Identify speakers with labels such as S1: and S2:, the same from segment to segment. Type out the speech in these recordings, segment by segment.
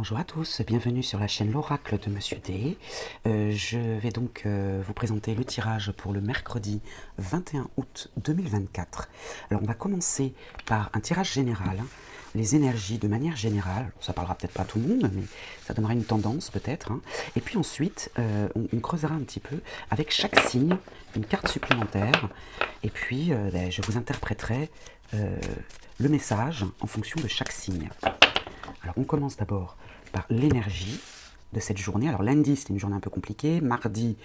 S1: Bonjour à tous, bienvenue sur la chaîne L'Oracle de Monsieur D. Je vais donc vous présenter le tirage pour le mercredi 21 août 2024. Alors on va commencer par un tirage général, hein, les énergies de manière générale. Ça parlera peut-être pas à tout le monde, mais ça donnera une tendance peut-être. Hein. Et puis ensuite, on creusera un petit peu avec chaque signe une carte supplémentaire. Et puis je vous interpréterai le message en fonction de chaque signe. Alors on commence d'abord par l'énergie de cette journée. Alors lundi c'était une journée un peu compliquée, mardi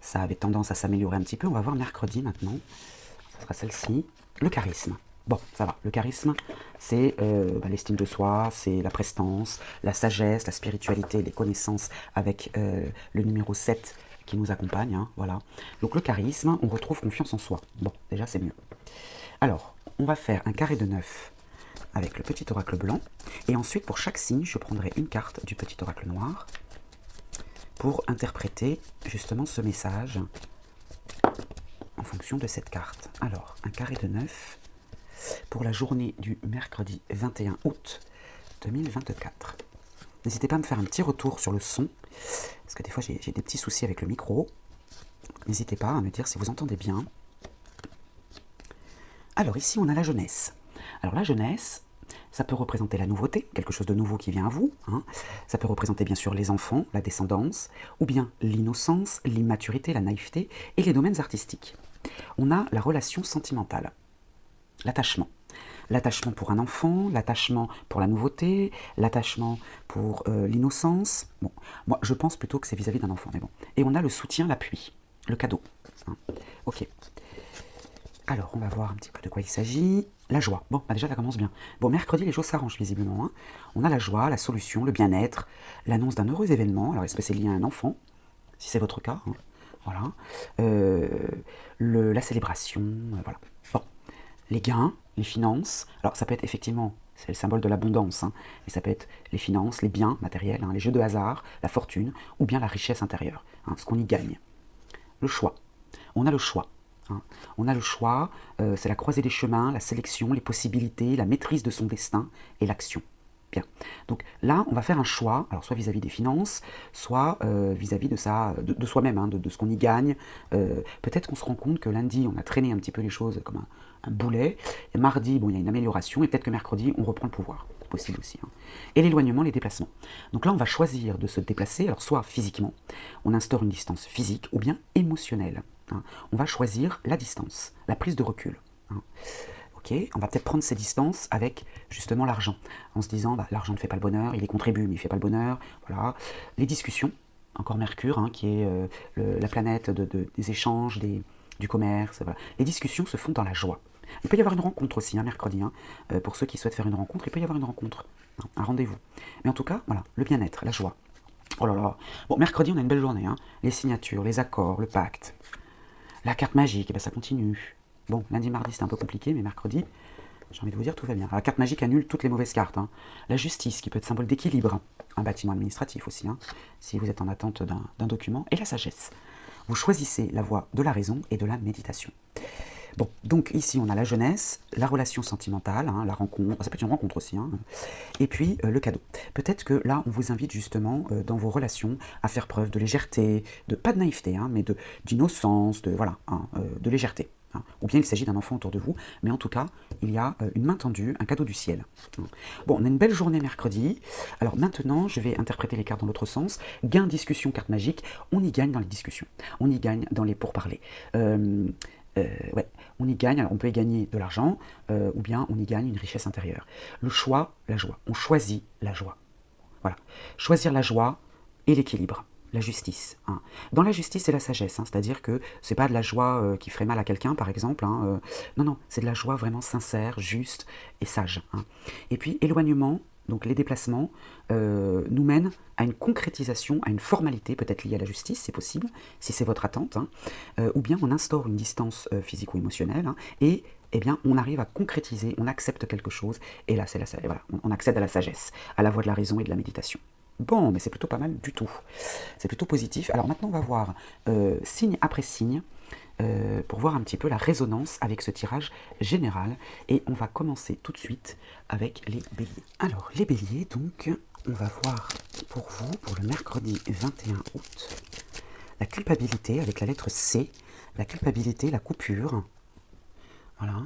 S1: ça avait tendance à s'améliorer un petit peu, on va voir mercredi maintenant, ça sera celle-ci, le charisme. Bon, ça va, le charisme c'est l'estime de soi, c'est la prestance, la sagesse, la spiritualité, les connaissances avec le numéro 7 qui nous accompagne, hein, voilà. Donc le charisme, on retrouve confiance en soi. Bon, déjà c'est mieux. Alors, on va faire un carré de 9 avec le petit oracle blanc. Et ensuite, pour chaque signe, je prendrai une carte du petit oracle noir pour interpréter justement ce message en fonction de cette carte. Alors, un carré de 9 pour la journée du mercredi 21 août 2024. N'hésitez pas à me faire un petit retour sur le son, parce que des fois j'ai des petits soucis avec le micro. N'hésitez pas à me dire si vous entendez bien. Alors ici, on a la jeunesse. Alors la jeunesse, ça peut représenter la nouveauté, quelque chose de nouveau qui vient à vous. Hein. Ça peut représenter bien sûr les enfants, la descendance, ou bien l'innocence, l'immaturité, la naïveté et les domaines artistiques. On a la relation sentimentale, l'attachement. L'attachement pour un enfant, l'attachement pour la nouveauté, l'attachement pour l'innocence. Bon, moi je pense plutôt que c'est vis-à-vis d'un enfant, mais bon. Et on a le soutien, l'appui, le cadeau. Hein. Ok. Alors, on va voir un petit peu de quoi il s'agit. La joie. Bon, bah déjà, ça commence bien. Bon, mercredi, les choses s'arrangent visiblement. Hein. On a la joie, la solution, le bien-être, l'annonce d'un heureux événement. Alors, est-ce que c'est lié à un enfant? Si c'est votre cas. Hein. Voilà. La célébration. Voilà. Bon. Les gains, les finances. Alors, ça peut être effectivement, c'est le symbole de l'abondance. Hein. Et ça peut être les finances, les biens matériels, hein, les jeux de hasard, la fortune, ou bien la richesse intérieure. Hein, ce qu'on y gagne. Le choix. On a le choix. Hein. On a le choix, c'est la croisée des chemins, la sélection, les possibilités, la maîtrise de son destin et l'action. Bien. Donc là, on va faire un choix, alors soit vis-à-vis des finances, soit vis-à-vis de soi-même, hein, de ce qu'on y gagne. Peut-être qu'on se rend compte que lundi, on a traîné un petit peu les choses comme un boulet, et mardi, bon, il y a une amélioration, et peut-être que mercredi, on reprend le pouvoir. C'est possible aussi. Hein. Et l'éloignement, les déplacements. Donc là, on va choisir de se déplacer, alors soit physiquement, on instaure une distance physique, ou bien émotionnelle. Hein. On va choisir la distance, la prise de recul. Hein. Okay, on va peut-être prendre ces distances avec justement l'argent, en se disant bah, l'argent ne fait pas le bonheur, il y contribue mais il ne fait pas le bonheur. Voilà. Les discussions, encore Mercure, hein, qui est la planète des échanges, du commerce. Voilà. Les discussions se font dans la joie. Il peut y avoir une rencontre aussi, hein, mercredi, hein, pour ceux qui souhaitent faire une rencontre, il peut y avoir une rencontre, hein, un rendez-vous. Mais en tout cas, voilà, le bien-être, la joie. Oh là là. Bon, mercredi, on a une belle journée, hein. Les signatures, les accords, le pacte. La carte magique, eh ben, ça continue. Bon, lundi, mardi, c'était un peu compliqué, mais mercredi, j'ai envie de vous dire, tout va bien. Alors, la carte magique annule toutes les mauvaises cartes. Hein. La justice, qui peut être symbole d'équilibre. Un bâtiment administratif aussi, hein, si vous êtes en attente d'un document. Et la sagesse. Vous choisissez la voie de la raison et de la méditation. Bon, donc ici, on a la jeunesse, la relation sentimentale, hein, la rencontre, ça peut être une rencontre aussi, hein, et puis le cadeau. Peut-être que là, on vous invite justement dans vos relations à faire preuve de légèreté, pas de naïveté, hein, mais d'innocence, voilà, hein, de légèreté. Hein. Ou bien il s'agit d'un enfant autour de vous, mais en tout cas, il y a une main tendue, un cadeau du ciel. Bon, on a une belle journée mercredi. Alors maintenant, je vais interpréter les cartes dans l'autre sens. Gain, discussion, carte magique. On y gagne dans les discussions. On y gagne dans les pourparlers. Ouais, on y gagne, alors on peut y gagner de l'argent, ou bien on y gagne une richesse intérieure. Le choix, la joie. On choisit la joie. Voilà. Choisir la joie et l'équilibre. La justice. Hein. Dans la justice, c'est la sagesse, hein, c'est-à-dire que c'est pas de la joie qui ferait mal à quelqu'un, par exemple. Hein, non, non, c'est de la joie vraiment sincère, juste et sage. Hein. Et puis, éloignement, donc les déplacements, nous mènent à une concrétisation, à une formalité, peut-être liée à la justice, c'est possible, si c'est votre attente, hein, ou bien on instaure une distance physique ou émotionnelle, hein, et eh bien, on arrive à concrétiser, on accepte quelque chose, et là, voilà, on accède à la sagesse, à la voie de la raison et de la méditation. Bon, mais c'est plutôt pas mal du tout. C'est plutôt positif. Alors maintenant, on va voir signe après signe pour voir un petit peu la résonance avec ce tirage général. Et on va commencer tout de suite avec les béliers. Alors, les béliers, donc, on va voir pour vous, pour le mercredi 21 août, la culpabilité avec la lettre C, la culpabilité, la coupure. Voilà.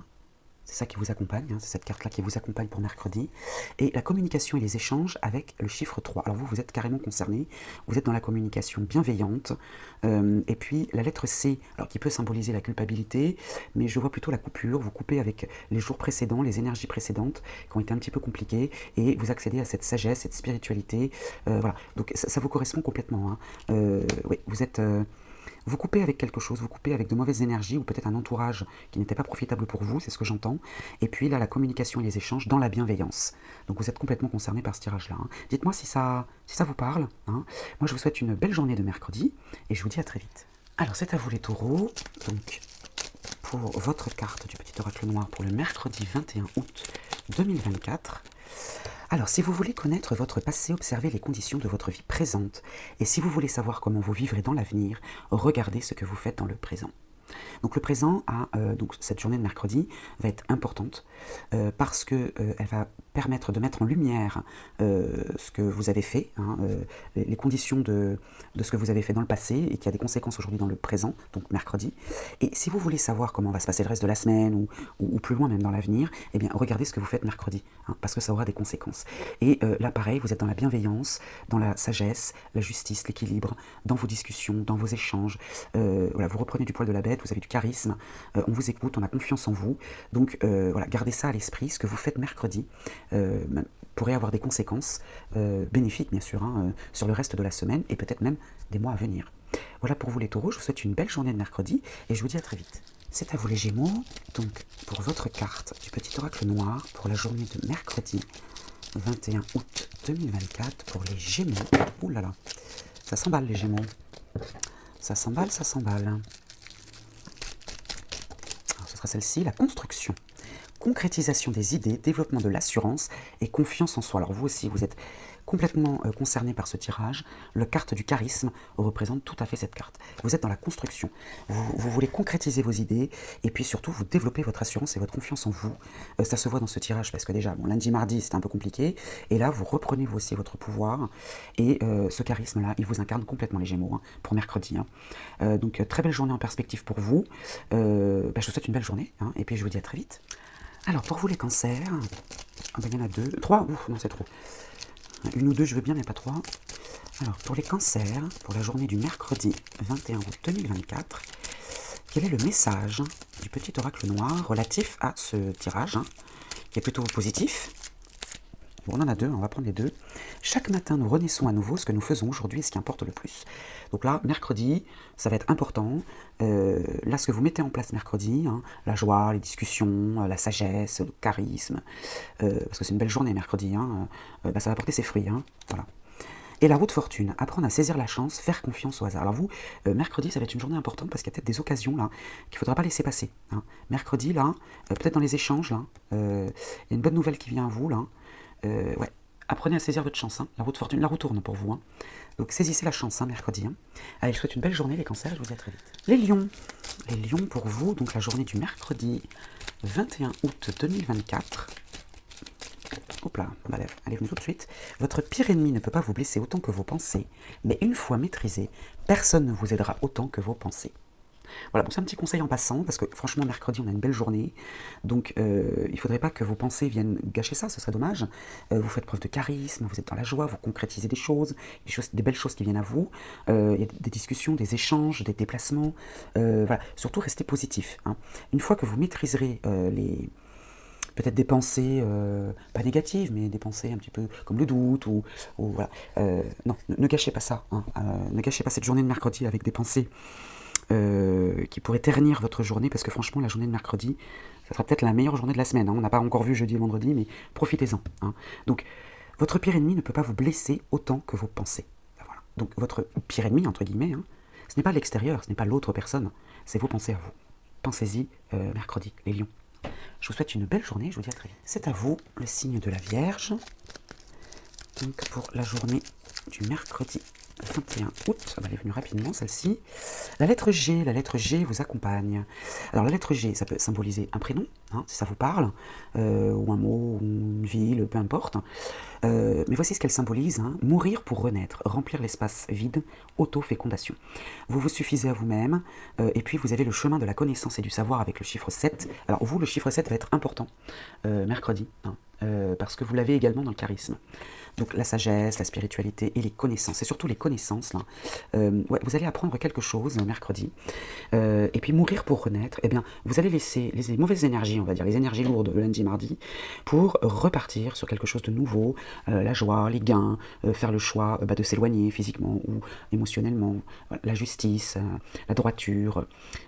S1: C'est ça qui vous accompagne, hein, c'est cette carte-là qui vous accompagne pour mercredi. Et la communication et les échanges avec le chiffre 3. Alors vous, vous êtes carrément concerné, vous êtes dans la communication bienveillante. Et puis la lettre C, alors qui peut symboliser la culpabilité, mais je vois plutôt la coupure. Vous coupez avec les jours précédents, les énergies précédentes qui ont été un petit peu compliquées, et vous accédez à cette sagesse, cette spiritualité. Voilà, donc ça vous correspond complètement. Hein. Oui, vous êtes... vous coupez avec quelque chose, vous coupez avec de mauvaises énergies ou peut-être un entourage qui n'était pas profitable pour vous, c'est ce que j'entends. Et puis là, la communication et les échanges dans la bienveillance. Donc vous êtes complètement concerné par ce tirage-là. Hein. Dites-moi si ça vous parle. Hein. Moi, je vous souhaite une belle journée de mercredi et je vous dis à très vite. Alors, c'est à vous les taureaux. Donc, pour votre carte du petit oracle noir pour le mercredi 21 août 2024... Alors, si vous voulez connaître votre passé, observez les conditions de votre vie présente. Et si vous voulez savoir comment vous vivrez dans l'avenir, regardez ce que vous faites dans le présent. Donc le présent, donc cette journée de mercredi, va être importante parce qu'elle va permettre de mettre en lumière ce que vous avez fait, hein, les conditions de ce que vous avez fait dans le passé et qui a des conséquences aujourd'hui dans le présent, donc mercredi. Et si vous voulez savoir comment va se passer le reste de la semaine ou plus loin même dans l'avenir, eh bien regardez ce que vous faites mercredi, hein, parce que ça aura des conséquences. Et là pareil, vous êtes dans la bienveillance, dans la sagesse, la justice, l'équilibre, dans vos discussions, dans vos échanges. Voilà, vous reprenez du poil de la bête, vous avez du charisme, on vous écoute, on a confiance en vous. Donc voilà, gardez ça à l'esprit, ce que vous faites mercredi pourrait avoir des conséquences bénéfiques bien sûr hein, sur le reste de la semaine et peut-être même des mois à venir. Voilà pour vous les taureaux, je vous souhaite une belle journée de mercredi et je vous dis à très vite. C'est à vous les gémeaux, donc pour votre carte du petit oracle noir pour la journée de mercredi 21 août 2024 pour les gémeaux. Ouh là là, ça s'emballe les gémeaux. Ça s'emballe, ça s'emballe. Alors ce sera celle-ci, la construction. Concrétisation des idées, développement de l'assurance et confiance en soi. Alors vous aussi, vous êtes complètement concerné par ce tirage. La carte du charisme représente tout à fait cette carte. Vous êtes dans la construction. Vous voulez concrétiser vos idées et puis surtout vous développez votre assurance et votre confiance en vous. Ça se voit dans ce tirage parce que déjà, bon, lundi, mardi, c'était un peu compliqué. Et là, vous reprenez vous aussi votre pouvoir. Et ce charisme-là, il vous incarne complètement les Gémeaux hein, pour mercredi. Hein. Donc, très belle journée en perspective pour vous. Je vous souhaite une belle journée hein, et puis je vous dis à très vite. Alors, pour vous les cancers, il y en a 2, 3, ouf, non c'est trop. Une ou deux je veux bien, mais pas 3. Alors, pour les cancers, pour la journée du mercredi 21 août 2024, quel est le message du petit oracle noir relatif à ce tirage, hein, qui est plutôt positif? Bon, on en a 2, on va prendre les 2. Chaque matin, nous renaissons à nouveau ce que nous faisons aujourd'hui et ce qui importe le plus. Donc là, mercredi, ça va être important. Là, ce que vous mettez en place mercredi, hein, la joie, les discussions, la sagesse, le charisme, parce que c'est une belle journée mercredi, hein, ça va porter ses fruits. Hein, voilà. Et la roue de fortune, apprendre à saisir la chance, faire confiance au hasard. Alors vous, mercredi, ça va être une journée importante parce qu'il y a peut-être des occasions là qu'il ne faudra pas laisser passer. Hein. Mercredi, là, peut-être dans les échanges, là, il y a une bonne nouvelle qui vient à vous, là. Ouais. Apprenez à saisir votre chance, hein. La roue de fortune, la roue tourne pour vous. Hein. Donc saisissez la chance, hein, mercredi. Hein. Allez, je vous souhaite une belle journée, les cancers, je vous dis à très vite. Les lions pour vous, donc la journée du mercredi 21 août 2024. Hop là, allez, venez tout de suite. Votre pire ennemi ne peut pas vous blesser autant que vos pensées, mais une fois maîtrisé, personne ne vous aidera autant que vos pensées. Voilà, bon, c'est un petit conseil en passant, parce que franchement, mercredi, on a une belle journée, donc il ne faudrait pas que vos pensées viennent gâcher ça, ce serait dommage. Vous faites preuve de charisme, vous êtes dans la joie, vous concrétisez des choses, des belles choses qui viennent à vous, il y a des discussions, des échanges, des déplacements, voilà, surtout restez positif. Hein. Une fois que vous maîtriserez peut-être des pensées, pas négatives, mais des pensées un petit peu comme le doute, ou voilà. Non, ne gâchez pas ça, hein. Ne gâchez pas cette journée de mercredi avec des pensées qui pourrait ternir votre journée, parce que franchement, la journée de mercredi, ça sera peut-être la meilleure journée de la semaine. Hein. On n'a pas encore vu jeudi et vendredi, mais profitez-en. Hein. Donc, votre pire ennemi ne peut pas vous blesser autant que vos pensées. Voilà. Donc, votre pire ennemi, entre guillemets, hein, ce n'est pas l'extérieur, ce n'est pas l'autre personne, c'est vos pensées à vous. Pensez-y mercredi, les lions. Je vous souhaite une belle journée, je vous dis à très vite. C'est à vous, le signe de la Vierge. Donc, pour la journée du mercredi 21 août, elle est venue rapidement celle-ci. La lettre G vous accompagne. Alors la lettre G, ça peut symboliser un prénom, hein, si ça vous parle, ou un mot, ou une ville, peu importe. Mais voici ce qu'elle symbolise, hein. Mourir pour renaître, remplir l'espace vide, auto-fécondation. Vous vous suffisez à vous-même, et puis vous avez le chemin de la connaissance et du savoir avec le chiffre 7. Alors vous, le chiffre 7 va être important, mercredi, hein, parce que vous l'avez également dans le charisme. Donc la sagesse, la spiritualité et les connaissances, et surtout les connaissances, là. Ouais, vous allez apprendre quelque chose mercredi. Et puis mourir pour renaître, eh bien, vous allez laisser les mauvaises énergies, on va dire, les énergies lourdes le lundi, mardi, pour repartir sur quelque chose de nouveau, la joie, les gains, faire le choix de s'éloigner physiquement ou émotionnellement, la justice, la droiture.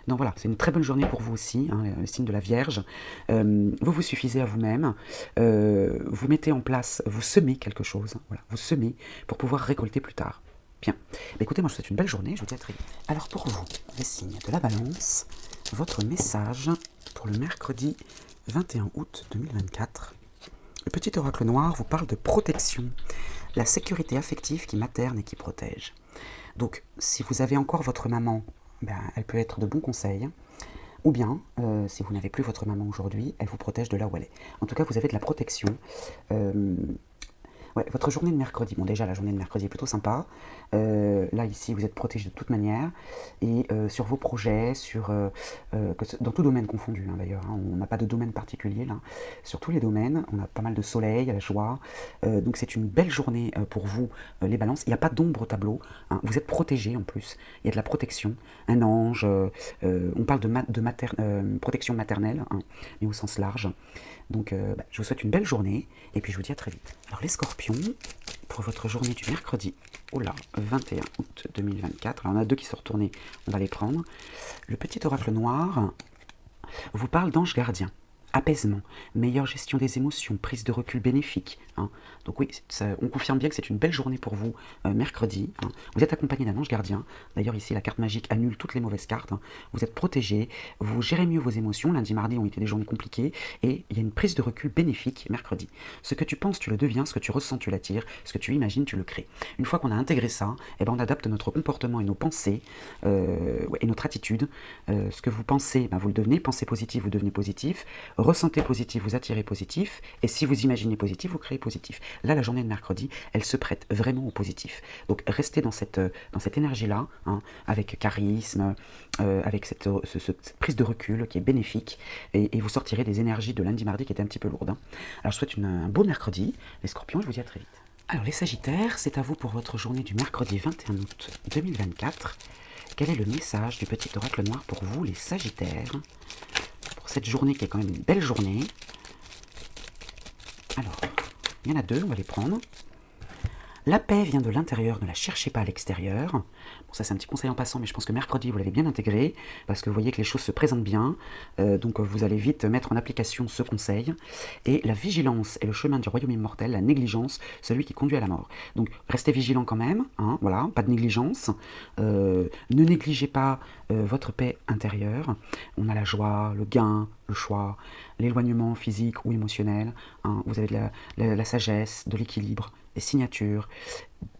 S1: Donc voilà, c'est une très bonne journée pour vous aussi, hein, le signe de la Vierge. Vous vous suffisez à vous-même, vous mettez en place, vous semez quelque chose, hein, voilà, vous semez pour pouvoir récolter plus tard. Bien. Écoutez, moi je vous souhaite une belle journée, je vous dis à très vite. Alors pour vous, les signes de la Balance, votre message pour le mercredi 21 août 2024. Le petit oracle noir vous parle de protection, la sécurité affective qui materne et qui protège. Donc si vous avez encore votre maman, ben, elle peut être de bons conseils. Ou bien, si vous n'avez plus votre maman aujourd'hui, elle vous protège de là où elle est. En tout cas, vous avez de la protection. Ouais, votre journée de mercredi, bon déjà la journée de mercredi est plutôt sympa, là ici vous êtes protégé de toute manière, et sur vos projets, dans tout domaine confondu hein, d'ailleurs, hein, on n'a pas de domaine particulier là, sur tous les domaines, on a pas mal de soleil, la joie, donc c'est une belle journée pour vous les balances, il n'y a pas d'ombre au tableau, hein, vous êtes protégés en plus, il y a de la protection, un ange, on parle de protection maternelle, hein, mais au sens large. Donc je vous souhaite une belle journée et puis je vous dis à très vite. Alors les scorpions, pour votre journée du mercredi, 21 août 2024, alors on a deux qui sont retournés, on va les prendre. Le petit oracle noir vous parle d'ange gardien. Apaisement, meilleure gestion des émotions, prise de recul bénéfique. Hein. Donc oui, on confirme bien que c'est une belle journée pour vous mercredi. Hein. Vous êtes accompagné d'un ange gardien. D'ailleurs ici la carte magique annule toutes les mauvaises cartes. Hein. Vous êtes protégé, vous gérez mieux vos émotions. Lundi, mardi ont été des journées compliquées et il y a une prise de recul bénéfique mercredi. Ce que tu penses, tu le deviens. Ce que tu ressens, tu l'attires. Ce que tu imagines, tu le crées. Une fois qu'on a intégré ça, eh ben, on adapte notre comportement et nos pensées et notre attitude. Ce que vous pensez, ben, vous le devenez. Pensez positif, vous devenez positif. Ressentez positif, vous attirez positif, et si vous imaginez positif, vous créez positif. Là, la journée de mercredi, elle se prête vraiment au positif. Donc, restez dans cette énergie-là, hein, avec charisme, avec cette prise de recul qui est bénéfique, et vous sortirez des énergies de lundi, mardi qui étaient un petit peu lourdes. Hein. Alors, je souhaite un beau mercredi, les scorpions, je vous dis à très vite. Alors, les sagittaires, c'est à vous pour votre journée du mercredi 21 août 2024. Quel est le message du petit oracle noir pour vous, les sagittaires ? Cette journée qui est quand même une belle journée. Alors, il y en a deux, on va les prendre. La paix vient de l'intérieur, ne la cherchez pas à l'extérieur. Bon, ça c'est un petit conseil en passant, mais je pense que mercredi vous l'avez bien intégré, parce que vous voyez que les choses se présentent bien, donc vous allez vite mettre en application ce conseil. Et la vigilance est le chemin du royaume immortel, la négligence, celui qui conduit à la mort. Donc restez vigilant quand même, hein, voilà, pas de négligence. Ne négligez pas votre paix intérieure. On a la joie, le gain, le choix, l'éloignement physique ou émotionnel. Hein, vous avez de la sagesse, de l'équilibre, des signatures,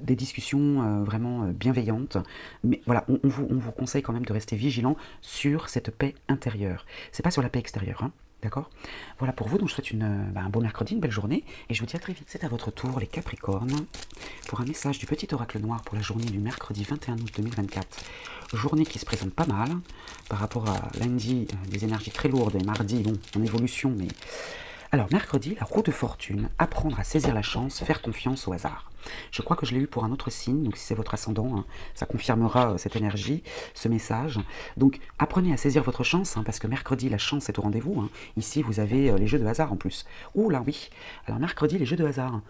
S1: des discussions vraiment bienveillantes. Mais voilà, on vous conseille quand même de rester vigilant sur cette paix intérieure. C'est pas sur la paix extérieure, hein, d'accord ? Voilà pour vous, donc je vous souhaite un bon mercredi, une belle journée, et je vous dis à très vite. C'est à votre tour, les Capricornes, pour un message du petit oracle noir pour la journée du mercredi 21 août 2024. Journée qui se présente pas mal, par rapport à lundi, des énergies très lourdes, et mardi, bon, en évolution, mais... Alors, mercredi, la roue de fortune, apprendre à saisir la chance, faire confiance au hasard. Je crois que je l'ai eu pour un autre signe, donc si c'est votre ascendant, hein, ça confirmera cette énergie, ce message. Donc, apprenez à saisir votre chance, hein, parce que mercredi, la chance est au rendez-vous. Hein. Ici, vous avez les jeux de hasard en plus. Ouh là, oui. Alors, mercredi, les jeux de hasard.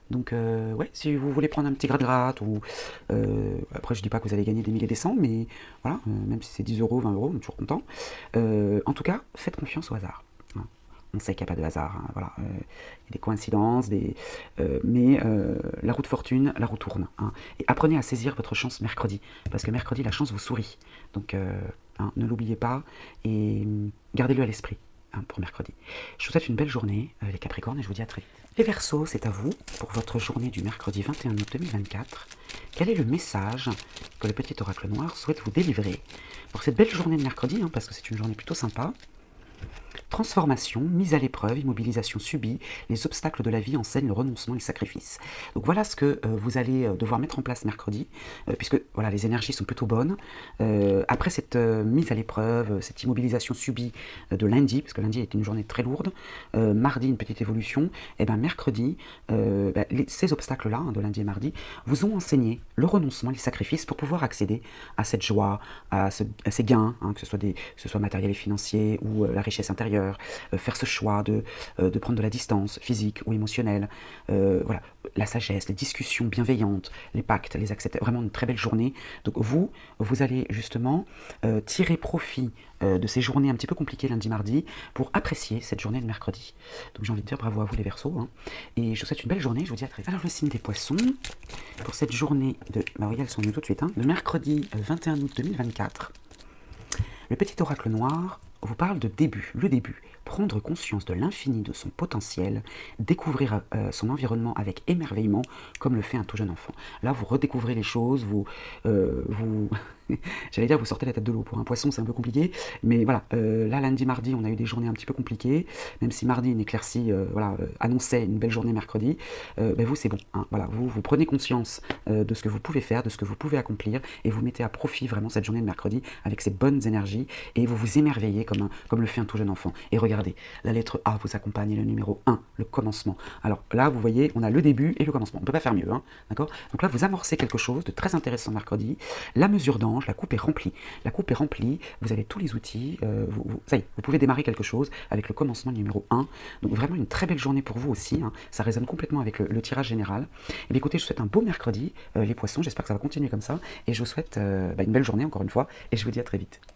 S1: Donc, ouais, si vous voulez prendre un petit gratte-gratte, ou... après, je dis pas que vous allez gagner des milliers et des cents, mais voilà, même si c'est 10 euros, 20 euros, on est toujours content. En tout cas, faites confiance au hasard. On sait qu'il n'y a pas de hasard, hein, voilà. Il y a des coïncidences, mais la roue de fortune, la roue tourne. Hein. Et apprenez à saisir votre chance mercredi, parce que mercredi, la chance vous sourit. Donc, hein, ne l'oubliez pas et gardez-le à l'esprit hein, pour mercredi. Je vous souhaite une belle journée, les Capricornes, et je vous dis à très vite. Les Verseaux, c'est à vous pour votre journée du mercredi 21 août 2024. quel est le message que le petit oracle noir souhaite vous délivrer pour cette belle journée de mercredi, parce que c'est une journée plutôt sympa. Transformation, mise à l'épreuve, immobilisation subie, les obstacles de la vie enseignent le renoncement et le sacrifice. Donc voilà ce que vous allez devoir mettre en place mercredi, puisque voilà, les énergies sont plutôt bonnes. Après cette mise à l'épreuve, cette immobilisation subie de lundi, parce que lundi était une journée très lourde, mardi une petite évolution, et bien mercredi, ces obstacles-là, de lundi et mardi, vous ont enseigné le renoncement et les sacrifices pour pouvoir accéder à cette joie, à ces gains, que ce soit matériel et financier ou la richesse intérieure. Faire ce choix de prendre de la distance physique ou émotionnelle, voilà, la sagesse, les discussions bienveillantes, les pactes, les accepter, vraiment une très belle journée. Donc vous allez justement tirer profit de ces journées un petit peu compliquées lundi, mardi, pour apprécier cette journée de mercredi. Donc j'ai envie de dire bravo à vous les Verseaux, et je vous souhaite une belle journée, je vous dis à très vite. Alors le signe des Poissons, pour cette journée de, regarde, elles sont venues tout de suite, de mercredi 21 août 2024, le petit oracle noir vous parle de début, le début, prendre conscience de l'infini de son potentiel, découvrir son environnement avec émerveillement, comme le fait un tout jeune enfant. Là, vous redécouvrez les choses, vous j'allais dire, vous sortez la tête de l'eau. Pour un poisson, c'est un peu compliqué, mais voilà, là, lundi, mardi, on a eu des journées un petit peu compliquées, même si mardi, une éclaircie annonçait une belle journée mercredi, vous, c'est bon, voilà, vous prenez conscience de ce que vous pouvez faire, de ce que vous pouvez accomplir, et vous mettez à profit vraiment cette journée de mercredi avec ces bonnes énergies, et vous vous émerveillez comme le fait un tout jeune enfant. Et regardez, la lettre A vous accompagne, le numéro 1, le commencement. Alors là, vous voyez, on a le début et le commencement. On ne peut pas faire mieux, d'accord? Donc là, vous amorcez quelque chose de très intéressant mercredi. La mesure d'ange, la coupe est remplie. La coupe est remplie, vous avez tous les outils, ça y est, vous pouvez démarrer quelque chose avec le commencement numéro 1. Donc vraiment une très belle journée pour vous aussi, ça résonne complètement avec le tirage général. Et bien écoutez, je vous souhaite un beau mercredi, les Poissons, j'espère que ça va continuer comme ça, et je vous souhaite une belle journée encore une fois, et je vous dis à très vite.